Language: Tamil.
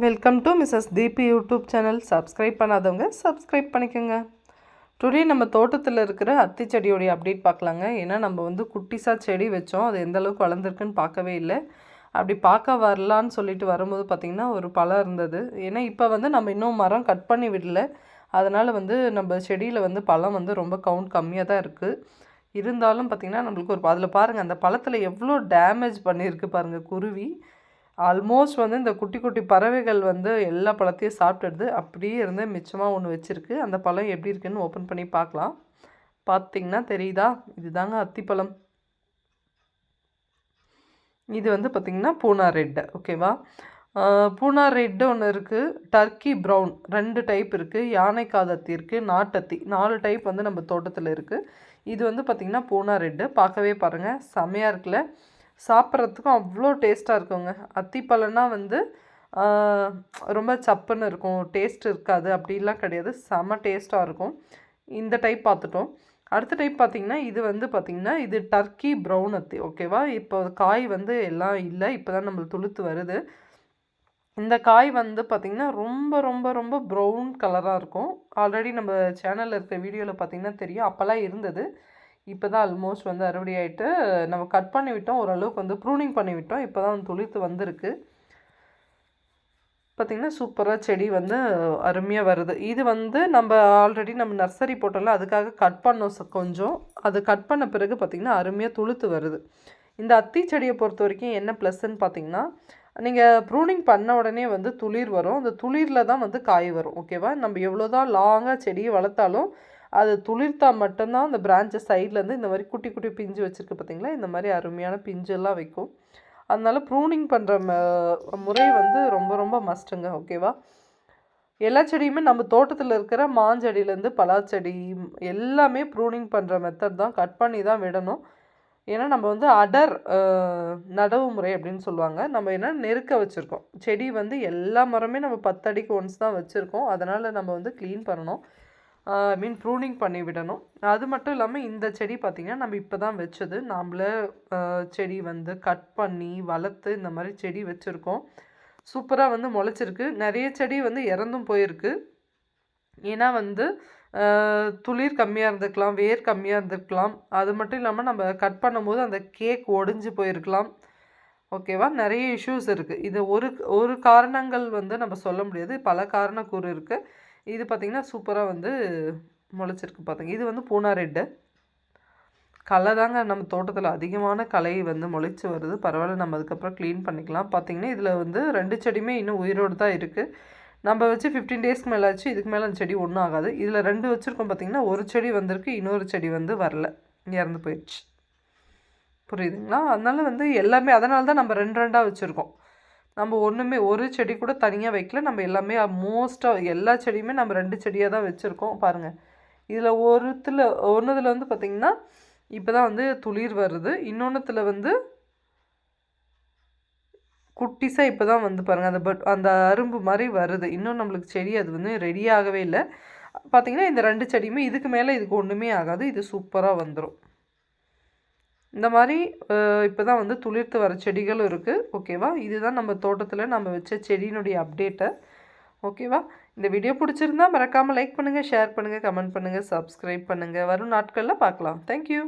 Welcome to Mrs Deepi YouTube channel. Subscribe பண்ணாதவங்க சப்ஸ்கிரைப் பண்ணிக்கோங்க. டுடே நம்ம தோட்டத்தில் இருக்கிற அத்தி செடியோடைய அப்டேட் பார்க்கலாங்க. ஏன்னா நம்ம வந்து குட்டிஸாக செடி வச்சோம், அது எந்த அளவுக்கு வளர்ந்துருக்குன்னு பார்க்கவே இல்லை. அப்படி பார்க்க வரலான்னு சொல்லிட்டு வரும்போது பார்த்திங்கன்னா ஒரு பழம் இருந்தது. ஏன்னா இப்போ வந்து நம்ம இன்னும் மரம் கட் பண்ணி விடல, அதனால் வந்து நம்ம செடியில் வந்து பழம் வந்து ரொம்ப கவுண்ட் கம்மியாக தான் இருக்குது. இருந்தாலும் பார்த்திங்கன்னா நம்மளுக்கு ஒரு அதில் பாருங்கள், அந்த பழத்தில் எவ்வளோ டேமேஜ் பண்ணியிருக்கு பாருங்கள் குருவி. ஆல்மோஸ்ட் வந்து இந்த குட்டி குட்டி பறவைகள் வந்து எல்லா பழத்தையும் சாப்பிட்டுடுது. அப்படியே இருந்து மிச்சமாக ஒன்று வச்சுருக்கு. அந்த பழம் எப்படி இருக்குன்னு ஓப்பன் பண்ணி பார்க்கலாம். பார்த்திங்கன்னா தெரியுதா, இதுதாங்க அத்திப்பழம். இது வந்து பார்த்திங்கன்னா பூனா ரெட்டு. ஓகேவா, பூனா ரெட்டு ஒன்று இருக்குது, டர்க்கி ப்ரௌன் 2 டைப் இருக்குது, யானை காதத்தி இருக்குது, நாட்டத்தி 4 டைப் வந்து நம்ம தோட்டத்தில் இருக்குது. இது வந்து பார்த்திங்கன்னா பூனா ரெட்டு. பார்க்கவே பாருங்கள் செமையாக இருக்குல்ல, சாப்பிட்றதுக்கும் அவ்வளோ டேஸ்ட்டாக இருக்குங்க. அத்திப்பழம்னா வந்து ரொம்ப சப்புன்னு இருக்கும், டேஸ்ட் இருக்காது அப்படிலாம் கிடையாது, செம்ம டேஸ்ட்டாக இருக்கும். இந்த டைப் பார்த்துட்டோம். அடுத்த டைப் பார்த்திங்கன்னா இது வந்து பார்த்திங்கன்னா இது டர்க்கி ப்ரௌன் அத்தி. ஓகேவா, இப்போ காய் வந்து எல்லாம் இல்லை, இப்போ தான் நம்மளுக்கு துளுத்து வருது. இந்த காய் வந்து பார்த்திங்கன்னா ரொம்ப ரொம்ப ரொம்ப ப்ரௌன் கலராக இருக்கும். ஆல்ரெடி நம்ம சேனலில் இருக்கிற வீடியோவில் பார்த்திங்கன்னா தெரியும், அப்போல்லாம் இருந்தது. இப்போ தான் ஆல்மோஸ்ட் வந்து அறுவடை ஆகிட்டு நம்ம கட் பண்ணி விட்டோம், ஓரளவுக்கு வந்து ப்ரூனிங் பண்ணி விட்டோம். இப்போ தான் துளிர்த்து வந்திருக்கு. பார்த்திங்கன்னா சூப்பராக செடி வந்து அருமையாக வருது. இது வந்து நம்ம ஆல்ரெடி நம்ம நர்சரி போட்டோம்ல, அதுக்காக கட் பண்ணோம் கொஞ்சம். அது கட் பண்ண பிறகு பார்த்திங்கன்னா அருமையாக துளுத்து வருது. இந்த அத்தி செடியை பொறுத்த வரைக்கும் என்ன ப்ளஸ்ன்னு பார்த்திங்கன்னா, நீங்கள் ப்ரூனிங் பண்ண உடனே வந்து துளிர் வரும். அந்த துளிரில் தான் வந்து காய் வரும். ஓகேவா, நம்ம எவ்வளோ தான் லாங்காக செடியை வளர்த்தாலும் அது துளிர்த்தா மட்டும்தான் அந்த பிரான்ச்சை சைட்லேருந்து இந்த மாதிரி குட்டி குட்டி பிஞ்சு வச்சுருக்கு பார்த்திங்களா, இந்த மாதிரி அருமையான பிஞ்செல்லாம் வைக்கும். அதனால் ப்ரூனிங் பண்ணுற முறை வந்து ரொம்ப ரொம்ப மஸ்ட்டுங்க. ஓகேவா, எல்லா செடியுமே நம்ம தோட்டத்தில் இருக்கிற மாஞ்செடியிலேருந்து பலாச்செடி எல்லாமே ப்ரூனிங் பண்ணுற மெத்தட் தான், கட் பண்ணி தான் விடணும். ஏன்னா நம்ம வந்து அடர் நடவு முறை அப்படின்னு சொல்லுவாங்க. நம்ம என்ன நெருக்க வச்சுருக்கோம் செடி வந்து எல்லா மரமே நம்ம 10 அடிக்கு ஒன்ஸ் தான் வச்சுருக்கோம். அதனால் நம்ம வந்து க்ளீன் பண்ணணும், ப்ரூனிங் பண்ணி விடணும். அது மட்டும் இல்லாமல் இந்த செடி பார்த்திங்கன்னா நம்ம இப்போ தான் வச்சது, நாம்ளே செடி வந்து கட் பண்ணி வளர்த்து இந்த மாதிரி செடி வச்சுருக்கோம். சூப்பராக வந்து முளைச்சிருக்கு. நிறைய செடி வந்து இறந்தும் போயிருக்கு. ஏன்னா வந்து துளிர் கம்மியாக இருந்திருக்கலாம், வேர் கம்மியாக இருந்திருக்கலாம். அது மட்டும் இல்லாமல் நம்ம கட் பண்ணும்போது அந்த கேக் ஒடிஞ்சு போயிருக்கலாம். ஓகேவா, நிறைய இஷ்யூஸ் இருக்குது. இது ஒரு காரணங்கள் வந்து நம்ம சொல்ல முடியாது, பல காரணக்கூறு இருக்குது. இது பார்த்திங்கன்னா சூப்பராக வந்து முளைச்சிருக்கு. பார்த்திங்க, இது வந்து பூனா ரெட்டு. களை தாங்க நம்ம தோட்டத்தில் அதிகமான களை வந்து முளைச்சி வருது. பரவாயில்ல, நம்ம அதுக்கப்புறம் க்ளீன் பண்ணிக்கலாம். பார்த்திங்கன்னா இதில் வந்து 2 செடியுமே இன்னும் உயிரோடு தான் இருக்குது. நம்ம வச்சு 15 டேஸ்க்கு மேலே ஆச்சு, இதுக்கு மேலே அந்த செடி ஒன்றும் ஆகாது. இதில் 2 வச்சுருக்கோம் பார்த்திங்கன்னா, ஒரு செடி வந்திருக்கு, இன்னொரு செடி வந்து வரல, இறந்து போயிடுச்சு. புரியுதுங்களா, அதனால் வந்து எல்லாமே அதனால தான் நம்ம 2 வச்சுருக்கோம். நம்ம ஒரு செடி கூட தனியாக வைக்கல, நம்ம எல்லாமே மோஸ்ட்டாக எல்லா செடியுமே நம்ம 2 செடியாக தான் வச்சுருக்கோம். பாருங்கள், இதில் ஒன்றுத்தில் வந்து பார்த்திங்கன்னா இப்போ தான் வந்து துளிர் வருது, இன்னொன்றுத்தில் வந்து குட்டிஸாக இப்போ தான் வந்து பாருங்கள் அந்த அரும்பு மாதிரி வருது. இன்னும் நம்மளுக்கு செடி அது வந்து ரெடியாகவே இல்லை. பார்த்திங்கன்னா இந்த 2 செடியுமே இதுக்கு மேலே இதுக்கு ஒன்றுமே ஆகாது, இது சூப்பராக வந்துடும். இந்த மாதிரி இப்போ தான் வந்து துளிர்த்து வர செடிகளும் இருக்குது. ஓகேவா, இதுதான் நம்ம தோட்டத்தில் நம்ம வச்ச செடியினுடைய அப்டேட்டை. ஓகேவா, இந்த வீடியோ பிடிச்சிருந்தா மறக்காமல் லைக் பண்ணுங்கள், ஷேர் பண்ணுங்கள், கமெண்ட் பண்ணுங்கள், சப்ஸ்கிரைப் பண்ணுங்கள். வரும் நாட்களில் பார்க்கலாம். தேங்க்யூ.